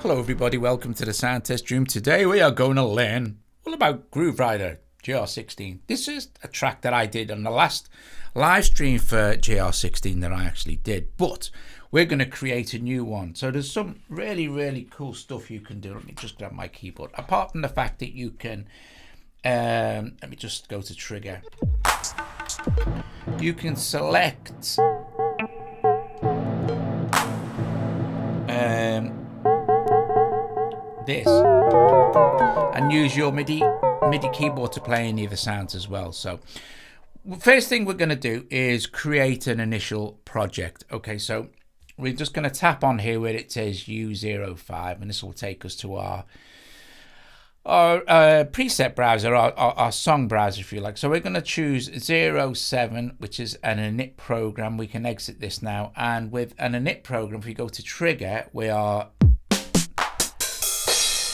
Hello everybody, welcome to the sound test room. Today we are going to learn all about Groove Rider GR-16. This is a track that I did on the last live stream for GR-16 that I actually did, but we're going to create a new one. So there's some really cool stuff you can do. Let me just grab my keyboard. Apart from the fact that you can, let me just go to trigger. You can select this and use your MIDI keyboard to play any of the sounds as well. So first thing we're going to do is create an initial project. Okay, so we're just going to tap on here where it says U05, and this will take us to our preset browser, our song browser if you like. So we're going to choose 07, which is an init program. We can exit this now, and with an init program, if we go to trigger, we are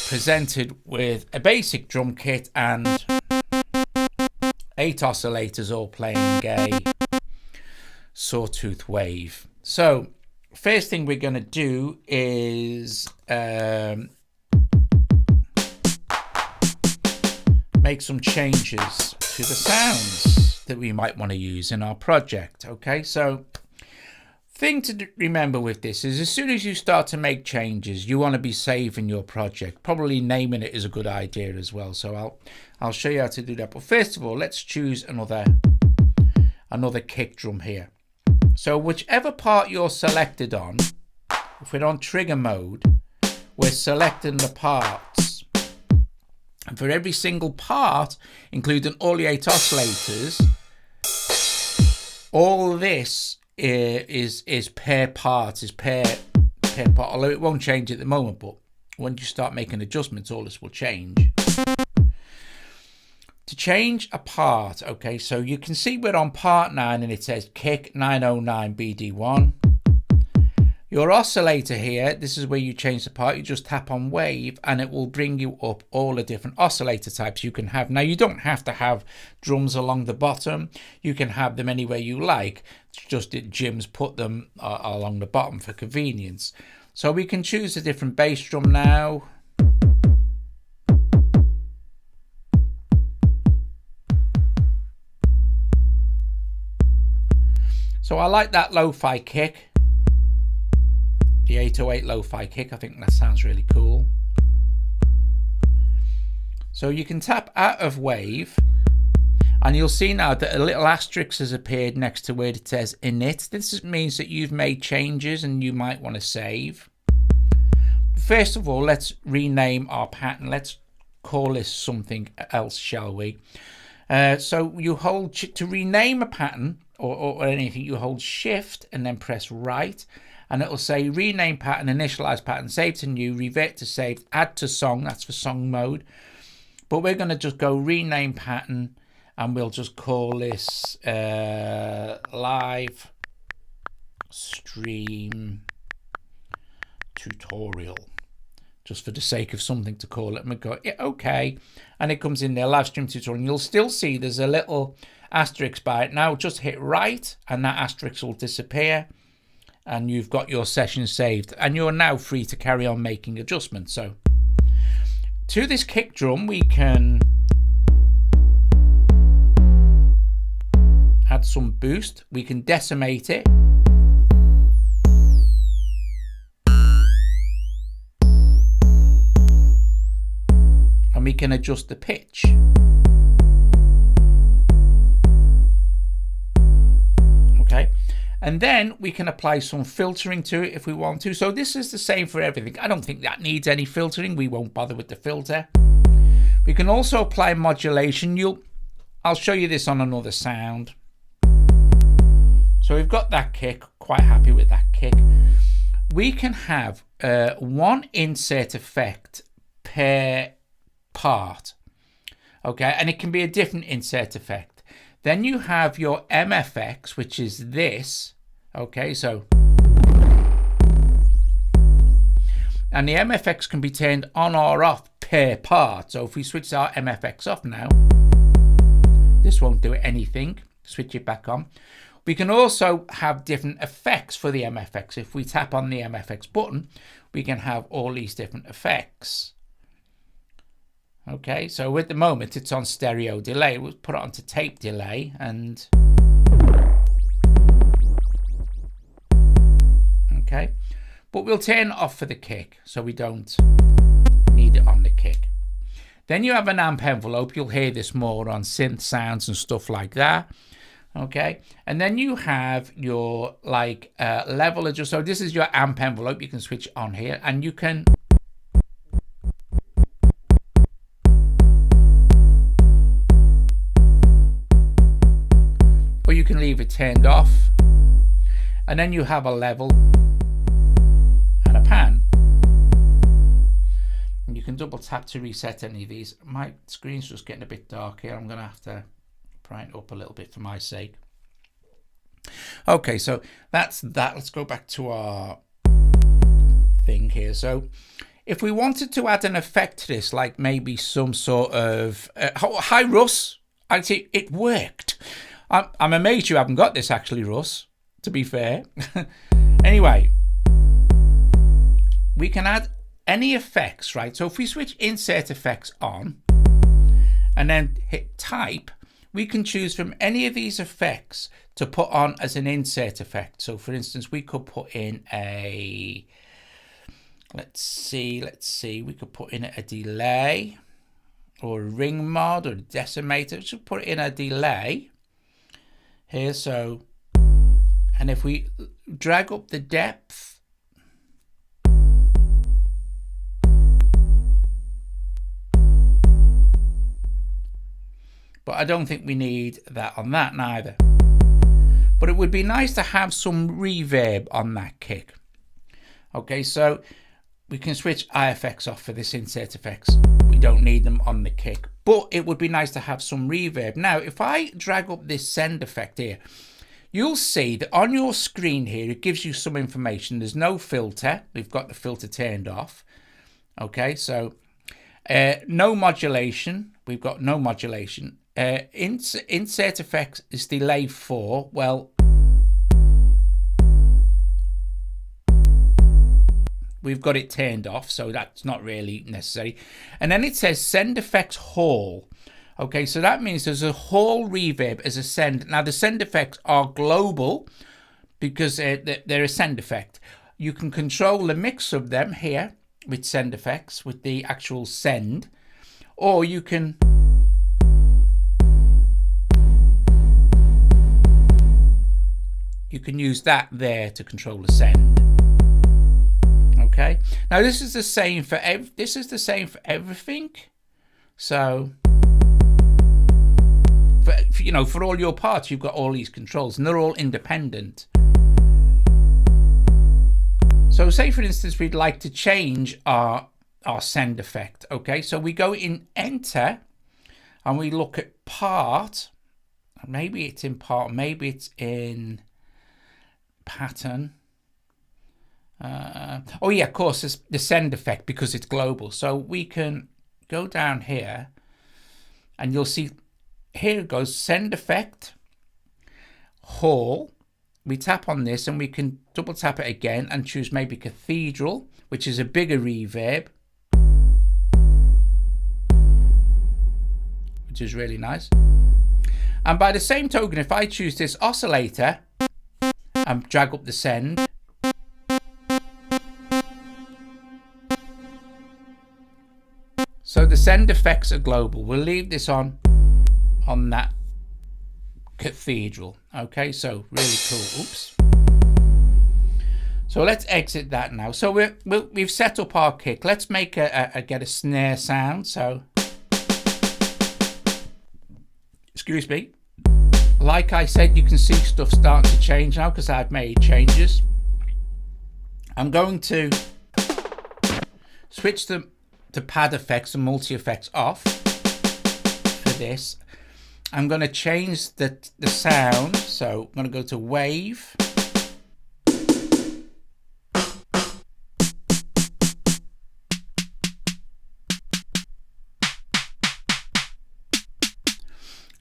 presented with a basic drum kit and 8 oscillators all playing a sawtooth wave. So first thing we're going to do is make some changes to the sounds that we might want to use in our project. Okay, so thing to remember with this is as soon as you start to make changes, you want to be saving your project. Probably naming it is a good idea as well. So I'll show you how to do that. But first of all, let's choose another kick drum here. So whichever part you're selected on, if we're on trigger mode, we're selecting the parts. And for every single part, including all the 8 oscillators, all this is per part, is per part, although it won't change at the moment, but once you start making adjustments, all this will change. To change a part, okay, so you can see we're on part 9 and it says kick 909 BD1. Your oscillator here, this is where you change the part. You just tap on wave and it will bring you up all the different oscillator types you can have. Now you don't have to have drums along the bottom. You can have them anywhere you like. It's just that Jim's put them along the bottom for convenience. So we can choose a different bass drum now. So I like that lo-fi kick. The 808 lo-fi kick, I think that sounds really cool. So you can tap out of wave and you'll see now that a little asterisk has appeared next to where it says init. This means that you've made changes and you might want to save. First of all, let's rename our pattern. Let's call this something else, shall we? So you hold to rename a pattern or anything, you hold shift and then press right. And it will say rename pattern, initialize pattern, save to new, revert to saved, add to song. That's for song mode. But we're going to just go rename pattern and we'll just call this live stream tutorial, just for the sake of something to call it. And we go, yeah, okay. And it comes in there, live stream tutorial. And you'll still see there's a little asterisk by it. Now just hit right and that asterisk will disappear. And you've got your session saved and you're now free to carry on making adjustments. So to this kick drum, we can add some boost. We can decimate it. And we can adjust the pitch. Okay. And then we can apply some filtering to it if we want to. So this is the same for everything. I don't think that needs any filtering. We won't bother with the filter. We can also apply modulation. I'll show you this on another sound. So we've got that kick, quite happy with that kick. We can have one insert effect per part. Okay, and it can be a different insert effect. Then you have your MFX, which is this. Okay, so. And the MFX can be turned on or off per part. So if we switch our MFX off now, this won't do anything. Switch it back on. We can also have different effects for the MFX. If we tap on the MFX button, we can have all these different effects. Okay, so at the moment it's on stereo delay. We'll put it onto tape delay and okay, but we'll turn it off for the kick so we don't need it on the kick. Then you have an amp envelope. You'll hear this more on synth sounds and stuff like that. Okay, and then you have your level adjust. So this is your amp envelope. You can switch on here and you can or you can leave it turned off. And then you have a level and a pan. And you can double tap to reset any of these. My screen's just getting a bit dark here. I'm going to have to brighten it up a little bit for my sake. Okay, so that's that. Let's go back to our thing here. So if we wanted to add an effect to this, like maybe some sort of hi Russ, I'd say it worked. I'm amazed you haven't got this actually, Russ, to be fair. Anyway, we can add any effects, right? So if we switch insert effects on and then hit type, we can choose from any of these effects to put on as an insert effect. So for instance, we could put in a, let's see, we could put in a delay or a ring mod or a decimator. So put in a delay here. So, and if we drag up the depth, but I don't think we need that on that neither. But it would be nice to have some reverb on that kick. Okay, so we can switch IFX off for this insert effects. We don't need them on the kick, but it would be nice to have some reverb. Now, if I drag up this send effect here, you'll see that on your screen here, it gives you some information. There's no filter. We've got the filter turned off. Okay, so no modulation. We've got no modulation. Insert effects is delay 4. Well, we've got it turned off, so that's not really necessary. And then it says send effects hall. Okay, so that means there's a hall reverb as a send. Now the send effects are global because they're a send effect. You can control the mix of them here with send effects, with the actual send, or you can use that there to control the send. Okay. Now this is the same for everything. So for all your parts, you've got all these controls, and they're all independent. So say for instance we'd like to change our send effect. Okay, so we go in enter and we look at part. Maybe it's in part, maybe it's in pattern. Oh yeah, of course, it's the send effect because it's global. So we can go down here and you'll see here it goes, send effect hall. We tap on this and we can double tap it again and choose maybe cathedral, which is a bigger reverb, which is really nice. And by the same token, if I choose this oscillator and drag up the send, so the send effects are global. We'll leave this on that cathedral. Okay, so really cool. Oops. So let's exit that now. So we've set up our kick. Let's make get a snare sound. So excuse me. Like I said, you can see stuff starting to change now because I've made changes. I'm going to switch the pad effects and multi effects off for this. I'm going to change the sound, so I'm going to go to wave.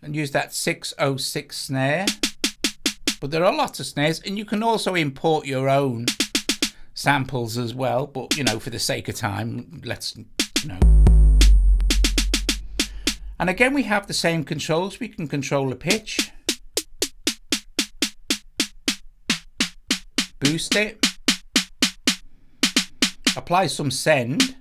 And use that 606 snare. But there are lots of snares, and you can also import your own samples as well. But, for the sake of time, let's, And again, we have the same controls. We can control the pitch, boost it, apply some send,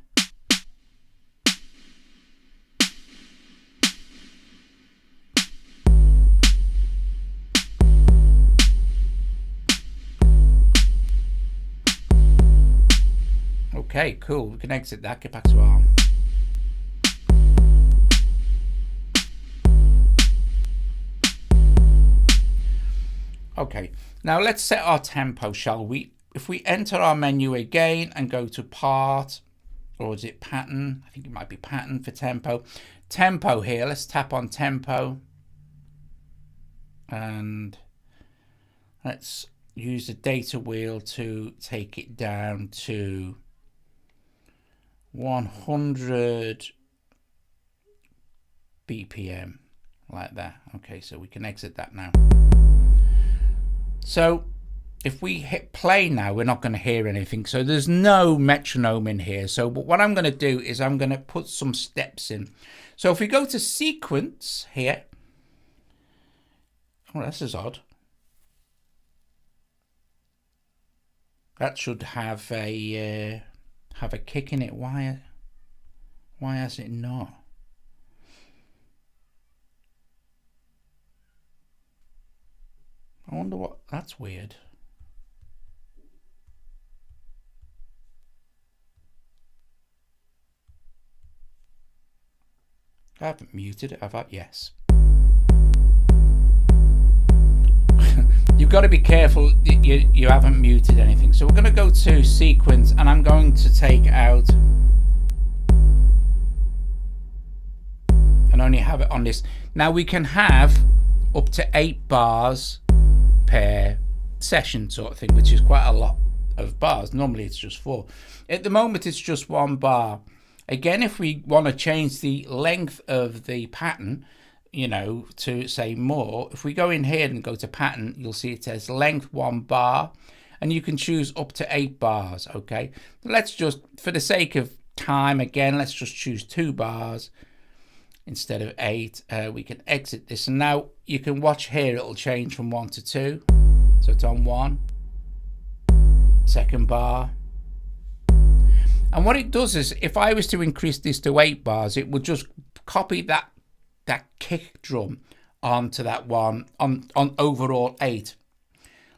okay, cool. We can exit that, get back to our okay, now let's set our tempo, shall we? If we enter our menu again and go to part, or is it pattern? I think it might be pattern for tempo. Tempo here, let's tap on tempo. And let's use the data wheel to take it down to 100 BPM, like that. Okay, so we can exit that now. So if we hit play now, we're not going to hear anything. So there's no metronome in here. So what I'm going to do is I'm going to put some steps in. So if we go to sequence here, oh, this is odd. That should have a kick in it. Why has it not? I wonder what. That's weird. I haven't muted it, have I? Yes. You've got to be careful you haven't muted anything. So we're going to go to sequence, and I'm going to take out and only have it on this. Now we can have up to 8 bars per session sort of thing, which is quite a lot of bars. Normally it's just 4. At the moment it's just 1 bar. Again, if we want to change the length of the pattern, you know, to say more, if we go in here and go to pattern, you'll see it says length 1 bar, and you can choose up to 8 bars. Okay, let's just, for the sake of time, again, let's just choose 2 bars instead of 8. We can exit this, and now you can watch here, it'll change from 1 to 2. So it's on 1, 2nd bar. And what it does is, if I was to increase this to 8 bars, it would just copy that kick drum onto that one on overall 8.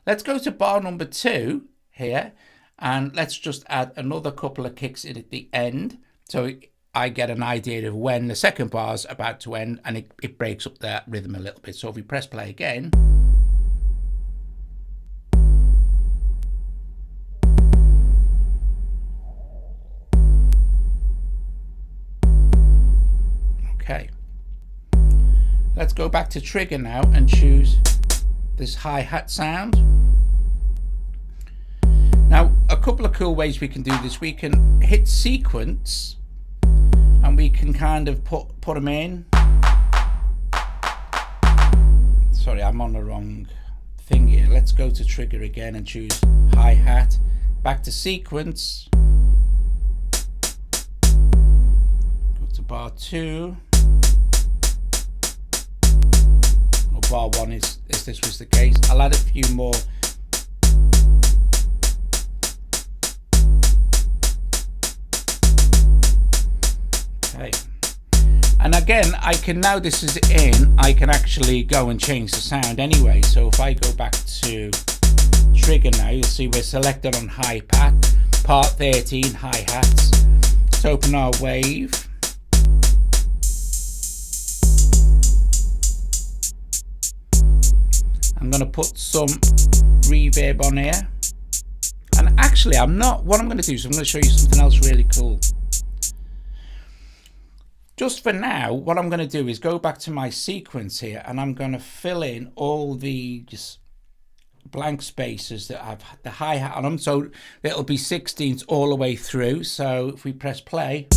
Let's go to bar number 2 here, and let's just add another couple of kicks in at the end, so I get an idea of when the 2nd bar is about to end, and it breaks up that rhythm a little bit. So if we press play again, okay, let's go back to trigger now and choose this hi-hat sound. Now, a couple of cool ways we can do this. We can hit sequence and we can kind of put them in. Sorry, I'm on the wrong thing here. Let's go to trigger again and choose hi-hat. Back to sequence. Go to bar 2. Or bar 1 is this was the case. I'll add a few more. Okay. And again, I can, now this is in, I can actually go and change the sound anyway. So if I go back to trigger now, you'll see we're selected on hi-hat, part 13, hi-hats. Let's open our wave. I'm going to put some reverb on here. And actually, what I'm going to do is I'm going to show you something else really cool. Just for now, what I'm going to do is go back to my sequence here, and I'm going to fill in all the just blank spaces that have the hi-hat on them. So it'll be 16ths all the way through. So if we press play.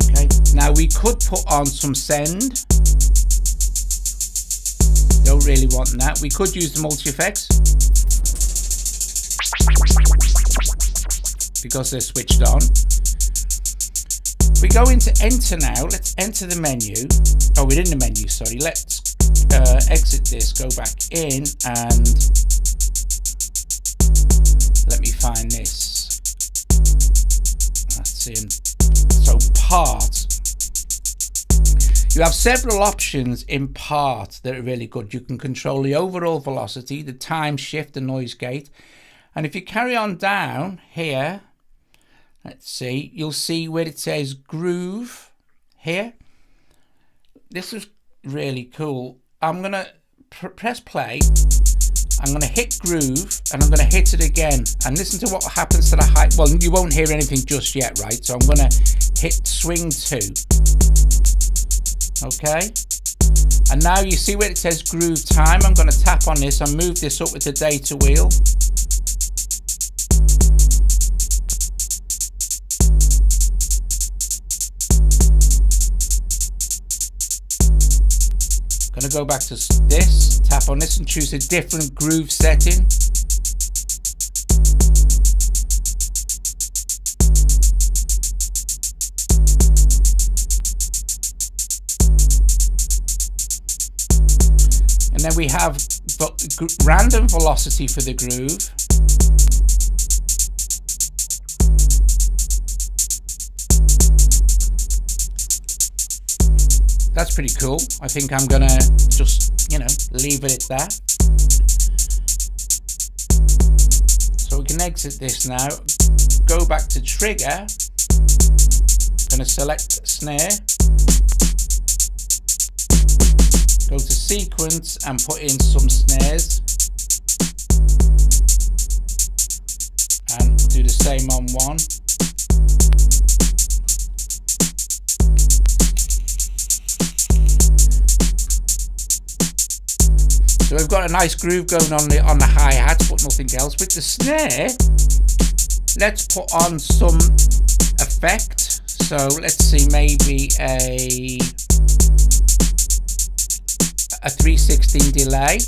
Okay, now we could put on some send. Don't really want that. We could use the multi-effects because they're switched on. We go into enter now. Let's enter the menu. Oh, we're in the menu, sorry. Let's exit this, go back in, and let me find this. That's in. So part. You have several options in part that are really good. You can control the overall velocity, the time shift, the noise gate. And if you carry on down here, let's see, you'll see where it says groove here. This is really cool. I'm going to press play. I'm going to hit groove, and I'm going to hit it again. And listen to what happens to the high. Well, you won't hear anything just yet, right? So I'm going to hit swing 2. Okay. And now you see where it says groove time. I'm going to tap on this and move this up with the data wheel. Gonna go back to this, tap on this and choose a different groove setting. And then we have random velocity for the groove. That's pretty cool. I think I'm gonna just, leave it at that. So we can exit this now. Go back to trigger. Gonna select snare. Go to sequence and put in some snares. And do the same on one. So we've got a nice groove going on the hi-hats, but nothing else. With the snare, let's put on some effect. So let's see, maybe a 3/16 delay.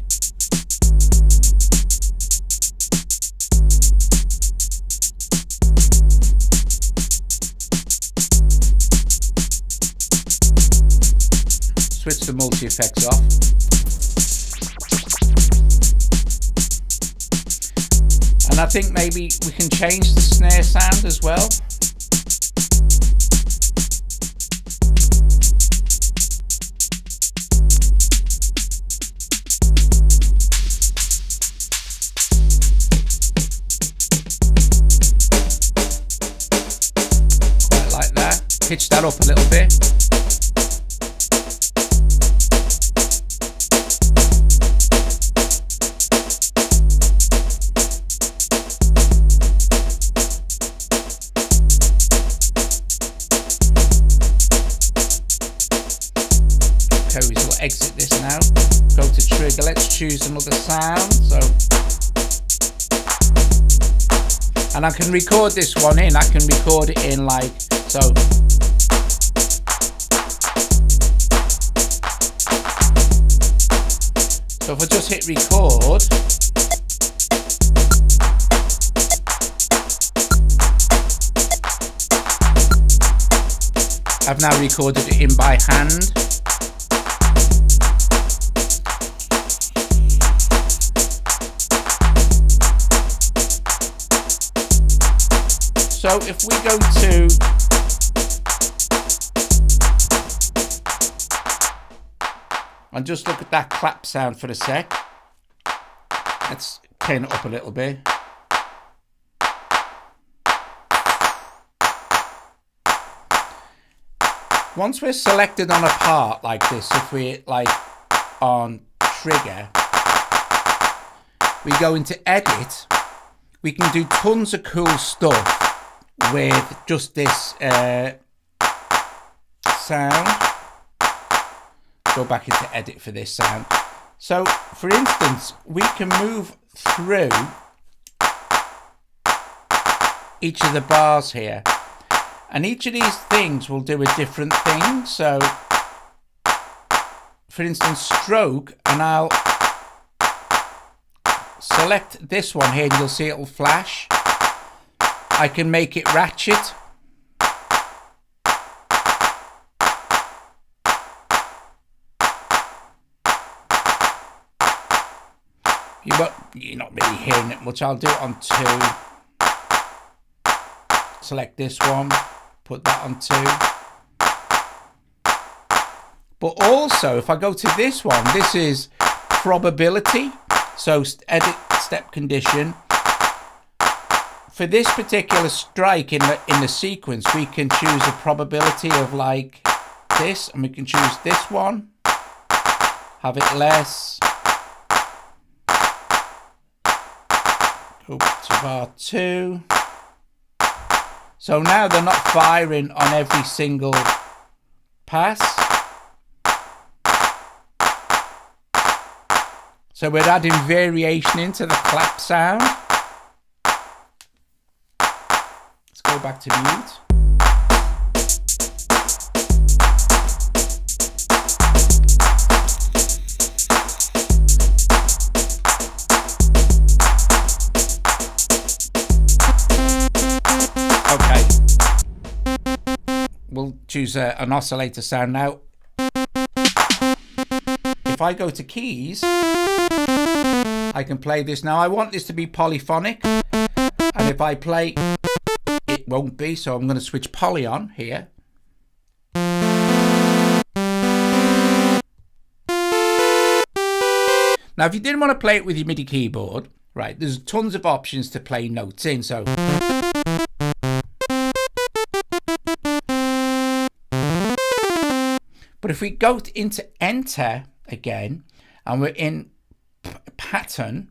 Switch the multi-effects off. And I think maybe we can change the snare sound as well. Quite like that. Pitch that up a little bit. Exit this now, go to trigger, let's choose another sound. And I can record this one in, I can record it in like so. So if I just hit record, I've now recorded it in by hand. So if we go to and just look at that clap sound for a sec. Let's turn it up a little bit. Once we're selected on a part like this, if we like on trigger, we go into edit, we can do tons of cool stuff with just this sound. Go back into edit for this sound. So for instance, we can move through each of the bars here, and each of these things will do a different thing. So for instance, stroke, and I'll select this one here and you'll see it'll flash. I can make it ratchet. You're not really hearing it much. I'll do it on 2. Select this one, put that on 2. But also, if I go to this one, this is probability. So edit step condition. For this particular strike in the sequence, we can choose a probability of like this, and we can choose this one. Have it less. Go to bar 2. So now they're not firing on every single pass. So we're adding variation into the clap sound. Let's go back to mute. we'll choose an oscillator sound now. If I go to keys, I can play this. Now I want this to be polyphonic, and if I play, it won't be, so I'm going to switch poly on here. Now if you didn't want to play it with your MIDI keyboard, right, there's tons of options to play notes in. So but if we go into enter again and we're in pattern,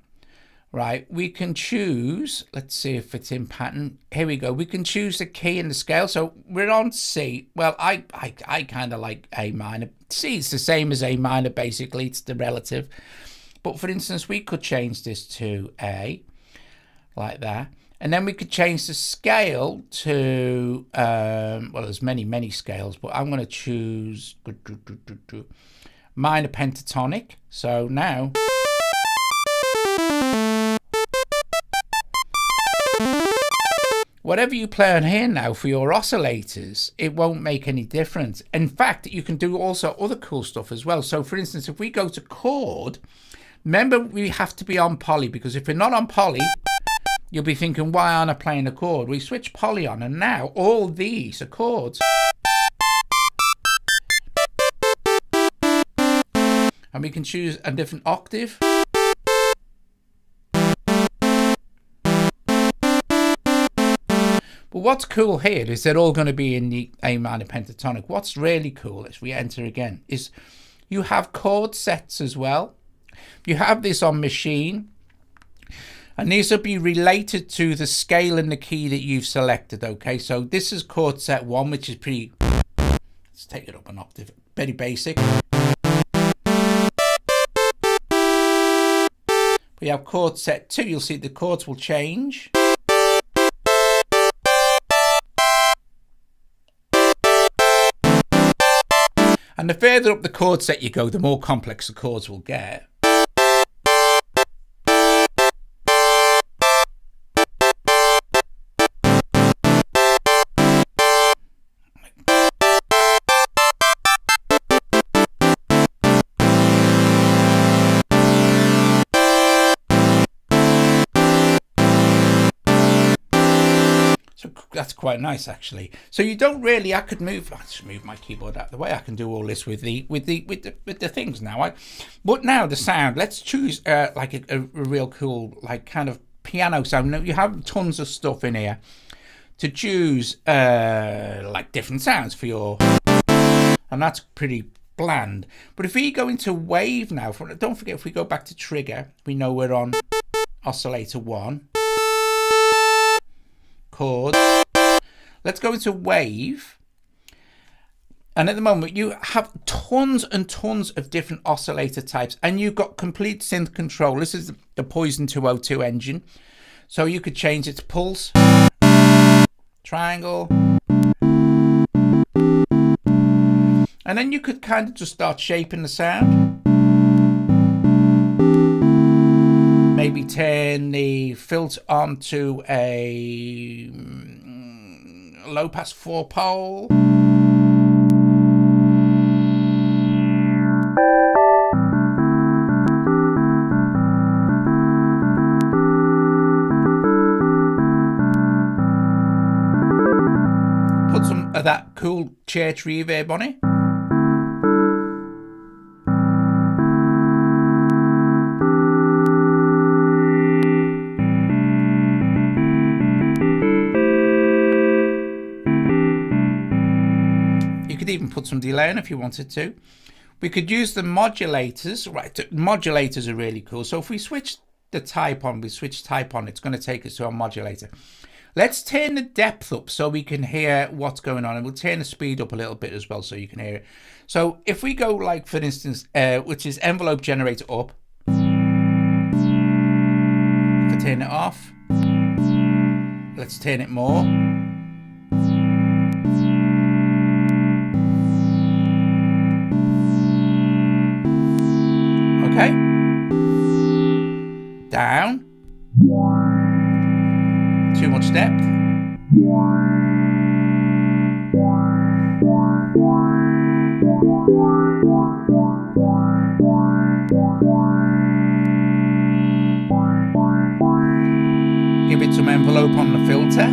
right, we can choose, let's see if it's in pattern. Here we go. We can choose the key and the scale. So we're on C. Well, I kind of like A minor. C is the same as A minor, basically. It's the relative. But for instance, we could change this to A, like that. And then we could change the scale to, well, there's many scales, but I'm going to choose minor pentatonic. So now, whatever you play on here now for your oscillators, it won't make any difference. In fact, you can do also other cool stuff as well. So for instance, if we go to chord, remember we have to be on poly, because if we're not on poly, you'll be thinking, why aren't I playing a chord? We switch poly on, and now all these are chords. And we can choose a different octave. But what's cool here is they're all going to be in the A minor pentatonic. What's really cool, as we enter again, is you have chord sets as well. You have this on machine, and these will be related to the scale and the key that you've selected. Okay, so this is chord set 1, which is pretty, let's take it up an octave, very basic. We have chord set 2, you'll see the chords will change. And the further up the chord set you go, the more complex the chords will get. So that's quite nice, actually. So you don't really, I could move, I'll just move my keyboard out of the way. I can do all this with the things now. But now the sound, let's choose like a real cool, like kind of piano sound. Now you have tons of stuff in here to choose like different sounds for your, and that's pretty bland. But if we go into wave now, don't forget, if we go back to trigger, we know we're on oscillator 1. Chord. Let's go into wave, and at the moment you have tons and tons of different oscillator types, and you've got complete synth control. This is the Poison 202 engine, so you could change it to pulse, triangle, and then you could kind of just start shaping the sound. Maybe turn the filter onto a low pass 4-pole. Put some of that cool church reverb on it. Even put some delay in if you wanted to. We could use the modulators, right? Modulators are really cool. So if we switch the type on, it's going to take us to our modulator. Let's turn the depth up so we can hear what's going on, and we'll turn the speed up a little bit as well so you can hear it. So if we go, like, for instance, which is envelope generator up, if I turn it off, let's turn it more. Okay, down, too much depth, Give it some envelope on the filter.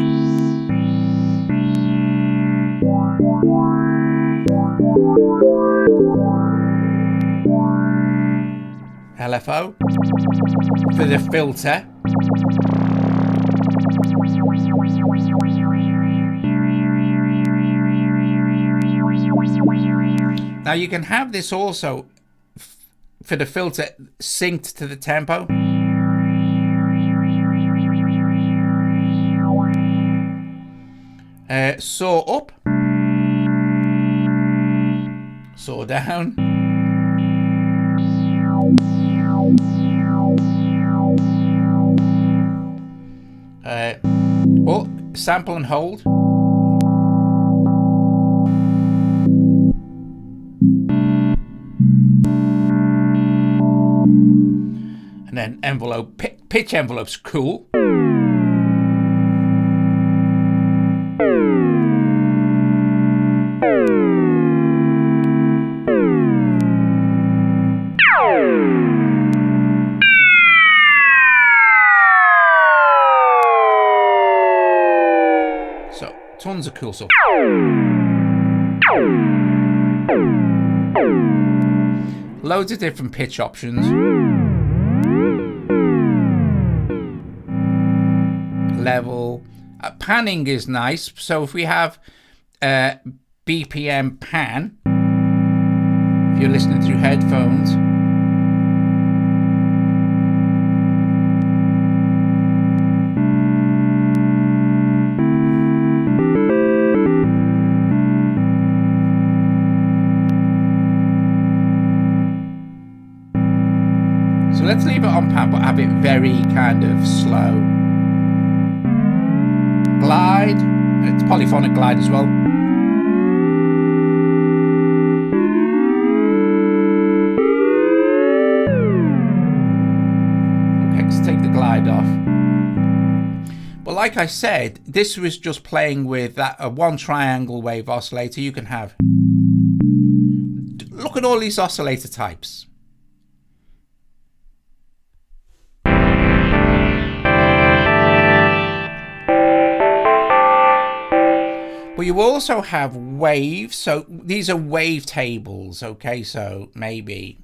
LFO for the filter. Now you can have this also for the filter synced to the tempo. Saw up, saw down, sample and hold, and then envelope. Pitch envelope's cool. Tons of cool stuff. Loads of different pitch options. Level. Panning is nice. So if we have BPM pan, if you're listening through headphones, let's leave it on pan, but have it very kind of slow. Glide, it's polyphonic glide as well. Okay, let's take the glide off. But like I said, this was just playing with that one triangle wave oscillator. You can have, look at all these oscillator types. But you also have waves, so these are wave tables, okay, so maybe.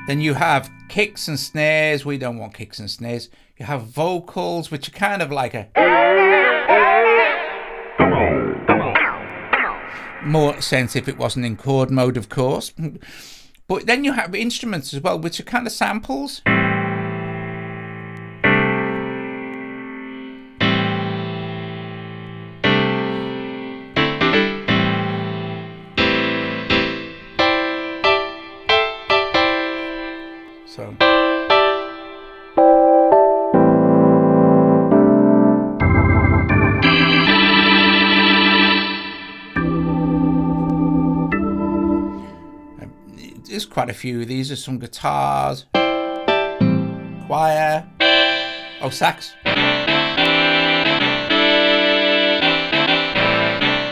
Then you have kicks and snares. We don't want kicks and snares. You have vocals, which are kind of like a more sense if it wasn't in chord mode, of course. But then you have instruments as well, which are kind of samples. So. There's quite a few. These are some guitars, choir, sax.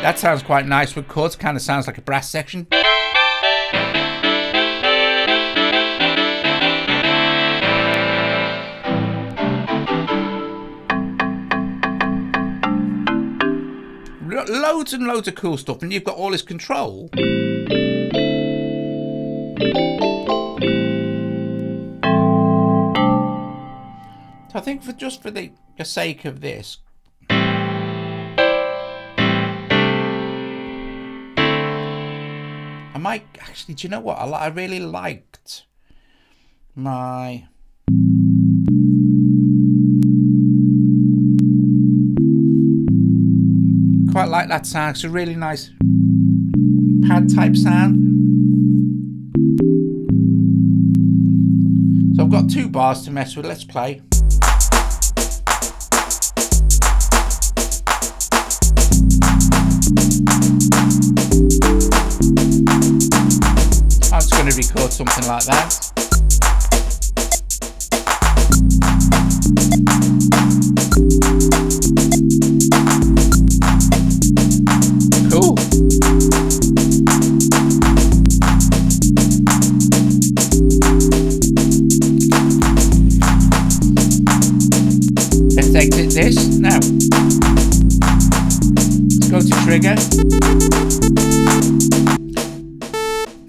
That sounds quite nice with chords, kind of sounds like a brass section. Loads and loads of cool stuff, and you've got all this control. So I think just for the sake of this, I might actually, do you know what? I really liked my quite like that sound. It's a really nice pad type sound. So I've got 2 bars to mess with. Let's play. I'm just going to record something like that. exit this. Now, let's go to trigger.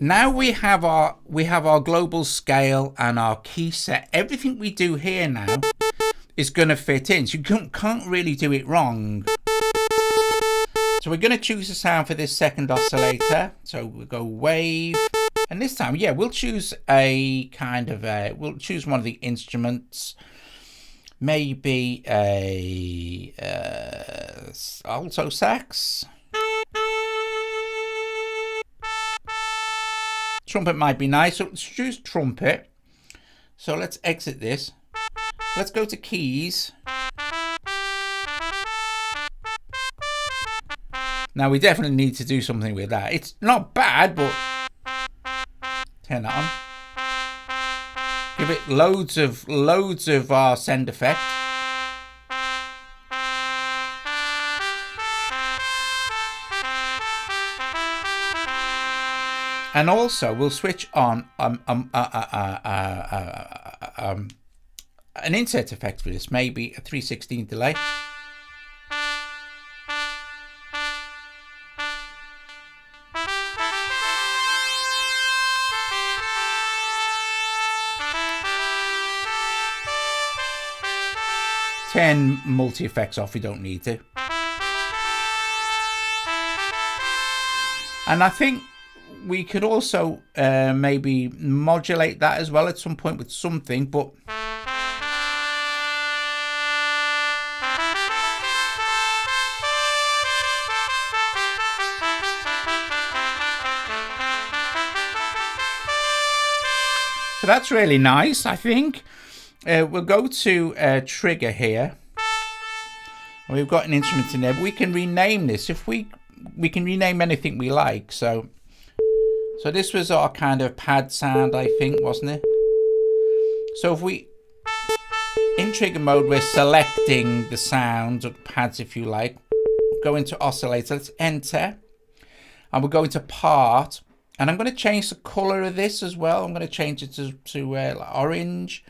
Now we have our global scale and our key set. Everything we do here now is going to fit in. So you can't really do it wrong. So we're going to choose a sound for this second oscillator. So we'll go wave. And this time, yeah, we'll choose a kind of we'll choose one of the instruments. Maybe a alto sax. Trumpet might be nice, so let's choose trumpet. So let's exit this. Let's go to keys. Now we definitely need to do something with that. It's not bad, but turn that on. Give it loads of our send effect. And also we'll switch on an insert effect for this, maybe a 3/16 delay. Turn multi effects off, we don't need to. And I think we could also maybe modulate that as well at some point with something, but so that's really nice, I think. We'll go to trigger here. We've got an instrument in there, but we can rename this. If we can rename anything we like. So this was our kind of pad sound, I think, wasn't it? So if we, in trigger mode, we're selecting the sounds or pads, if you like. Go into oscillator, let's enter. And we'll go into part. And I'm going to change the color of this as well. I'm going to change it to orange.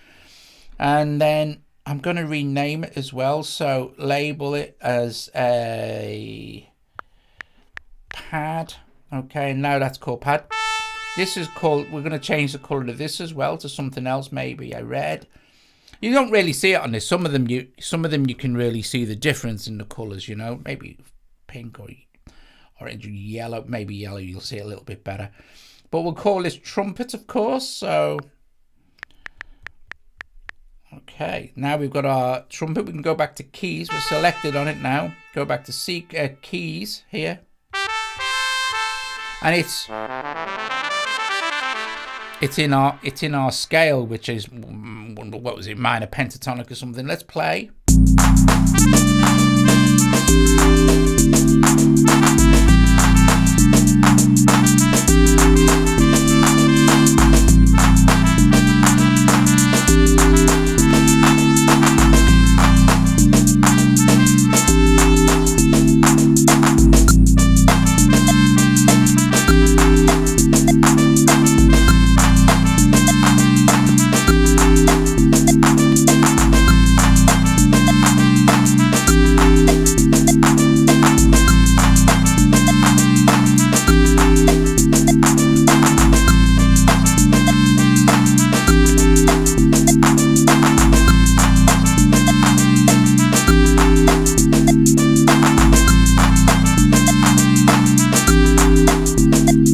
And then I'm going to rename it as well. So label it as a pad. Okay, now that's called pad. This is called, we're going to change the color of this as well to something else, maybe a red. You don't really see it on this. Some of them you can really see the difference in the colors, you know, maybe pink or orange or yellow, maybe yellow, you'll see it a little bit better. But we'll call this trumpet, of course. So okay, now we've got our trumpet. We can go back to keys. We're selected on it now. Go back to keys here. And it's in our scale, which is, what was it, minor pentatonic or something. Let's play.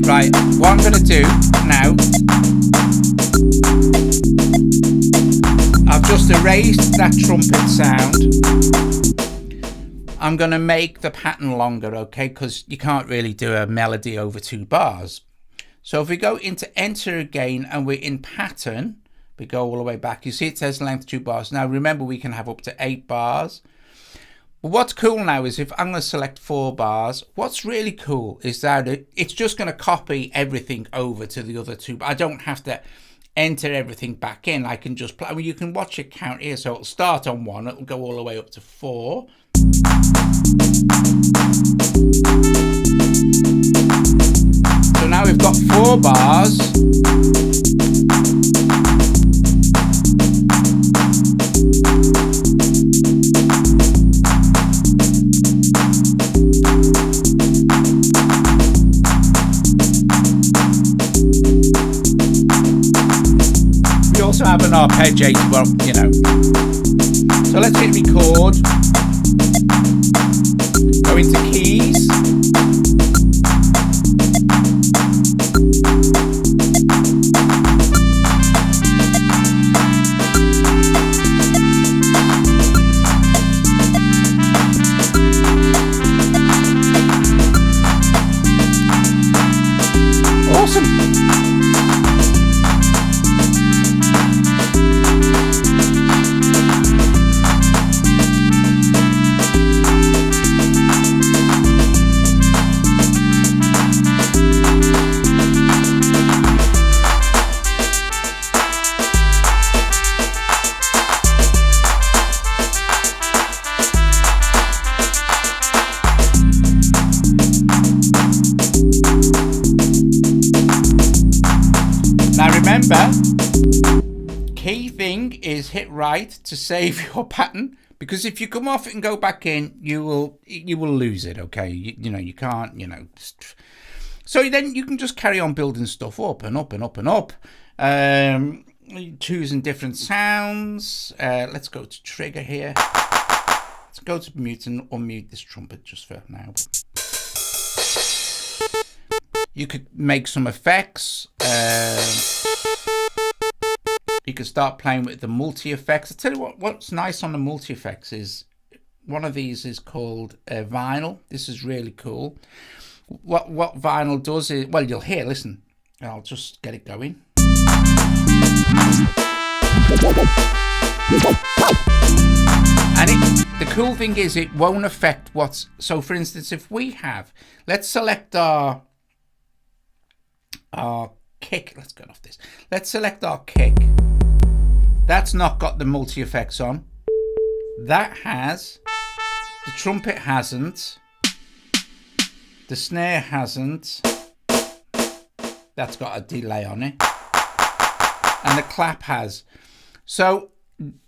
Right, what I'm going to do now, I've just erased that trumpet sound. I'm going to make the pattern longer, okay, because you can't really do a melody over 2 bars. So if we go into enter again and we're in pattern, we go all the way back. You see it says length 2 bars. Now remember, we can have up to 8 bars. But what's cool now is if I'm going to select 4 bars, what's really cool is that it's just going to copy everything over to the other 2. I don't have to enter everything back in. I can just play. I mean, you can watch it count here. So it'll start on 1. It'll go all the way up to 4. So now we've got 4 bars. to have an arpeggiator, well, you know. So let's hit record. Go into keys. Awesome. Now remember, key thing is hit right to save your pattern, because if you come off it and go back in, you will lose it. Okay, you know, you can't, you know. So then you can just carry on building stuff up and up and up and up, choosing different sounds. Let's go to trigger here. Let's go to mute and unmute this trumpet just for now. You could make some effects. You could start playing with the multi-effects. I tell you what's nice on the multi-effects is one of these is called vinyl. This is really cool. What vinyl does is, well, you'll hear, listen, I'll just get it going. And the cool thing is it won't affect what's, so for instance, if we have, let's select our kick. Let's get off this. Let's select our kick. That's not got the multi-effects on. That has. The trumpet hasn't. The snare hasn't. That's got a delay on it. And the clap has. So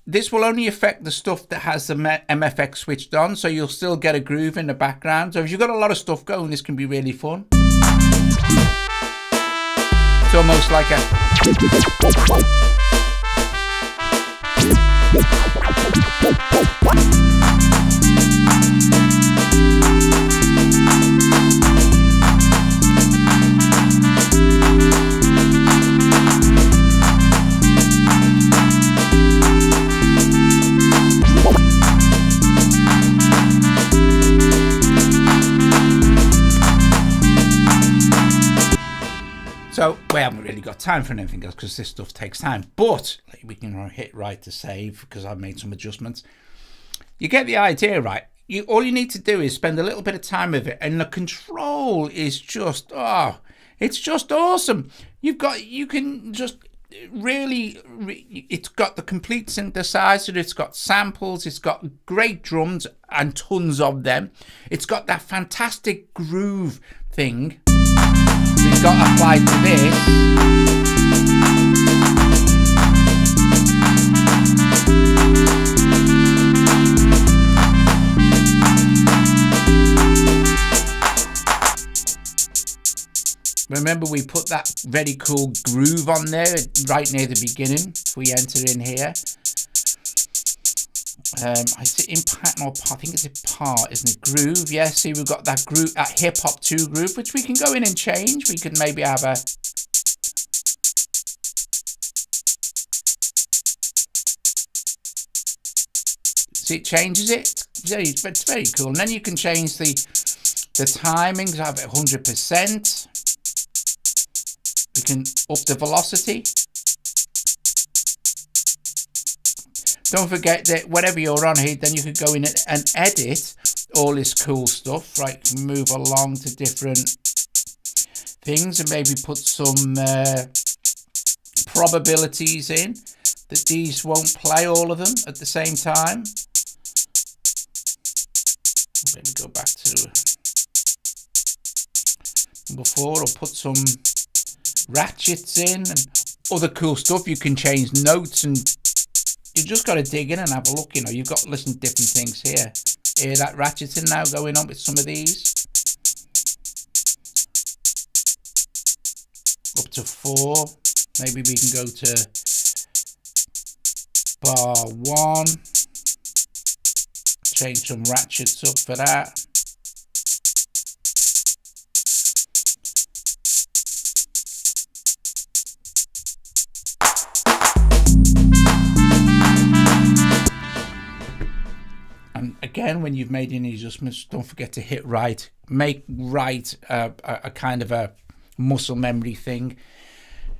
this will only affect the stuff that has the MFX switched on, so you'll still get a groove in the background. So if you've got a lot of stuff going, this can be really fun. It's almost like a... So we haven't really got time for anything else because this stuff takes time, but we can hit right to save because I've made some adjustments. You get the idea, right? All you need to do is spend a little bit of time with it, and the control is just, oh, it's just awesome. You can just really, it's got the complete synthesizer, it's got samples, it's got great drums and tons of them. It's got that fantastic groove thing. We've got applied to this. Remember, we put that very cool groove on there right near the beginning. If we enter in here, is it in pattern or part? I think it's a part, isn't it? Groove, yeah. See, we've got that groove, that hip hop 2 groove, which we can go in and change. We could maybe have a. See, it changes it. It's very cool. And then you can change the timings. Have it 100%. We can up the velocity. Don't forget that whatever you're on here, then you could go in and edit all this cool stuff, right? Move along to different things and maybe put some probabilities in that these won't play all of them at the same time. Maybe go back to number 4 or put some ratchets in and other cool stuff. You can change notes and you just got to dig in and have a look. You know, you've got to listen to different things here. Hear that ratcheting now going on with some of these. Up to 4. Maybe we can go to bar 1. Change some ratchets up for that. And again, when you've made any adjustments, don't forget to hit right. Make right a kind of a muscle memory thing.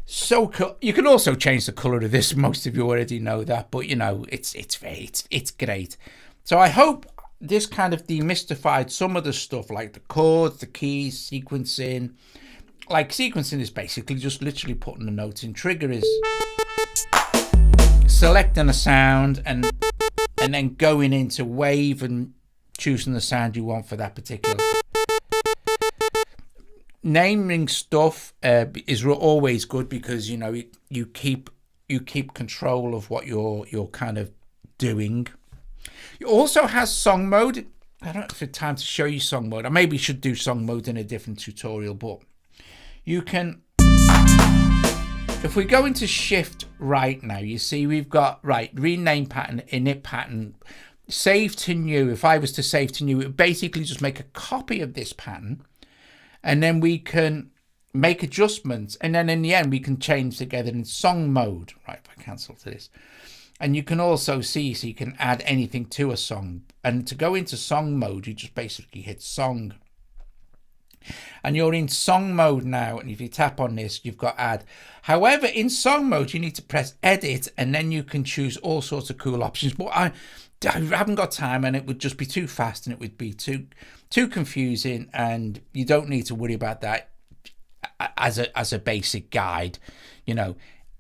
So cool. You can also change the color of this. Most of you already know that, but you know, it's great. So I hope this kind of demystified some of the stuff like the chords, the keys, sequencing. Like sequencing is basically just literally putting the notes in. Trigger is selecting a sound and then going into wave and choosing the sound you want for that particular. Naming stuff is always good because you know you keep control of what you're kind of doing. It also has song mode. I don't know if it's time to show you song mode. I maybe should do song mode in a different tutorial, but you can. If we go into shift right now, you see we've got right rename pattern, init pattern, save to new. If I was to save to new, it would basically just make a copy of this pattern, and then we can make adjustments, and then in the end we can change together in song mode. Right, if I cancel to this, and you can also see, so you can add anything to a song, and to go into song mode, you just basically hit song. And you're in song mode now, and if you tap on this, you've got add. However, in song mode, you need to press edit, and then you can choose all sorts of cool options. But I haven't got time, and it would just be too fast, and it would be too confusing, and you don't need to worry about that as a basic guide, you know.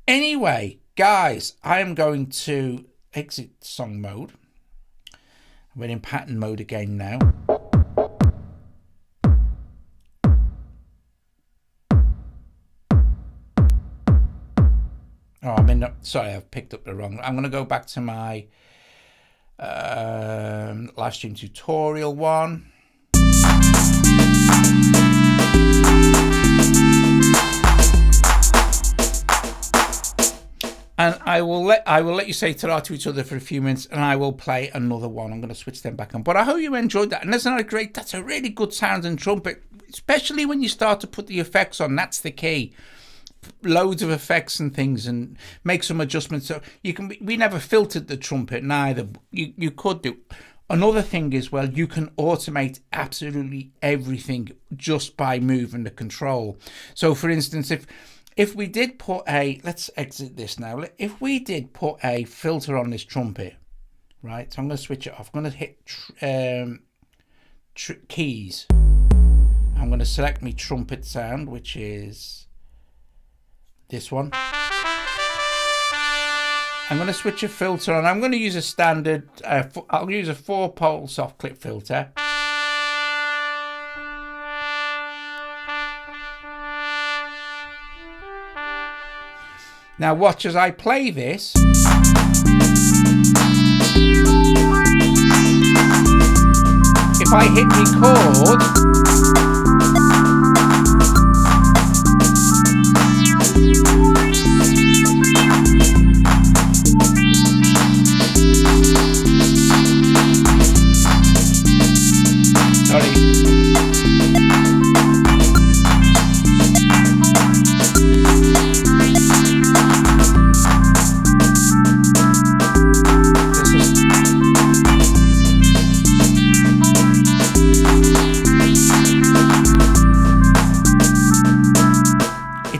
Anyway, guys, I am going to exit song mode. We're in pattern mode again now. Oh, sorry, I've picked up the wrong. I'm going to go back to my live stream tutorial one. And I will let you say ta-ra to each other for a few minutes, and I will play another one. I'm going to switch them back on. But I hope you enjoyed that. And isn't that great? That's a really good sounding trumpet, especially when you start to put the effects on. That's the key. Loads of effects and things, and make some adjustments. So you can. We never filtered the trumpet neither. You could do. Another thing is, well, you can automate absolutely everything just by moving the control. So for instance, if we did put a, let's exit this now. If we did put a filter on this trumpet, right? So I'm going to switch it off. I'm going to hit keys. I'm going to select my trumpet sound, which is this one. I'm going to switch a filter on. I'm going to use a standard, I'll use a 4-pole soft clip filter. Now watch as I play this. If I hit record,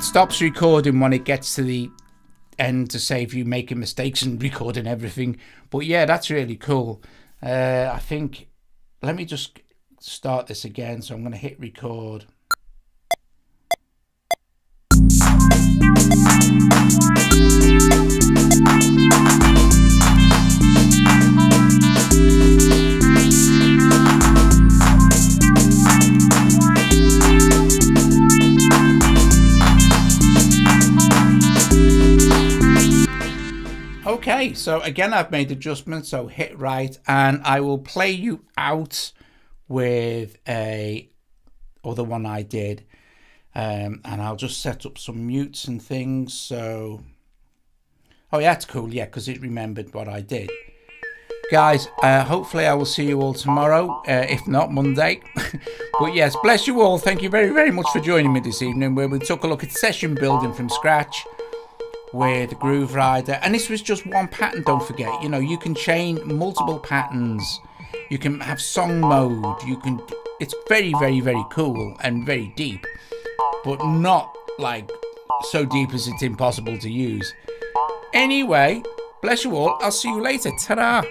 stops recording when it gets to the end to save you making mistakes and recording everything. But yeah, that's really cool. I think, let me just start this again. So I'm going to hit record. Okay, so again, I've made adjustments, so hit right, and I will play you out with a other one I did, and I'll just set up some mutes and things. So Oh, yeah, that's cool. Yeah, because it remembered what I did. Guys, hopefully I will see you all tomorrow, if not Monday. But yes, bless you all. Thank you very, very much for joining me this evening, where we took a look at session building from scratch with Groove Rider. And this was just one pattern, don't forget. You know, you can chain multiple patterns. You can have song mode. It's very, very, very cool and very deep, but not like so deep as it's impossible to use. Anyway, bless you all. I'll see you later. Ta-da!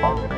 Bye.